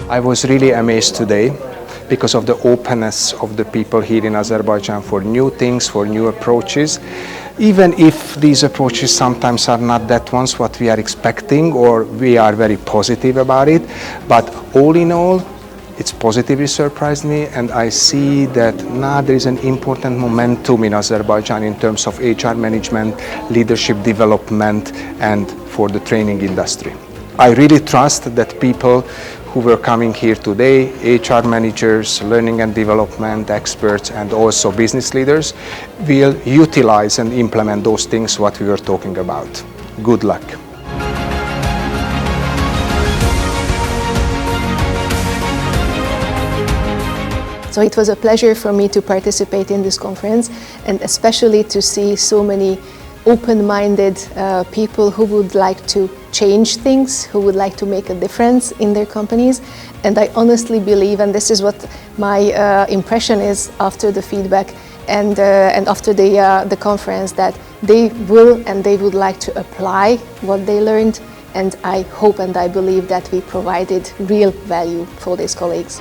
I was really amazed today because of the openness of the people here in Azerbaijan for new things, for new approaches. Even if these approaches sometimes are not that ones what we are expecting or we are very positive about it, but all in all, it's positively surprised me, and I see that now there is an important momentum in Azerbaijan in terms of HR management, leadership development, and for the training industry. I really trust that people who were coming here today, HR managers, learning and development experts, and also business leaders, will utilize and implement those things what we were talking about. Good luck. So it was a pleasure for me to participate in this conference, and especially to see so many open-minded people who would like to change things, who would like to make a difference in their companies. And I honestly believe, and this is what my impression is after the feedback and after the conference, that they will and they would like to apply what they learned. And I hope and I believe that we provided real value for these colleagues.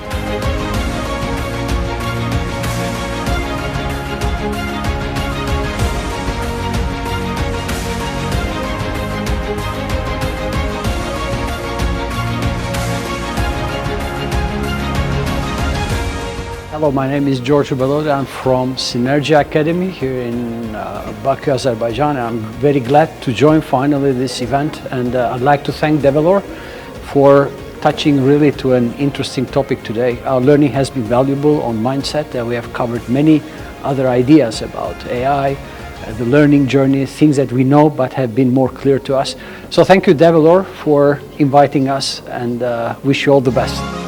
Hello, my name is Zsolt. I'm from Synergy Academy here in Baku, Azerbaijan. I'm very glad to join finally this event, and I'd like to thank Develor for touching really to an interesting topic today. Our learning has been valuable on mindset, and we have covered many other ideas about AI, the learning journey, things that we know but have been more clear to us. So thank you, Develor, for inviting us, and wish you all the best.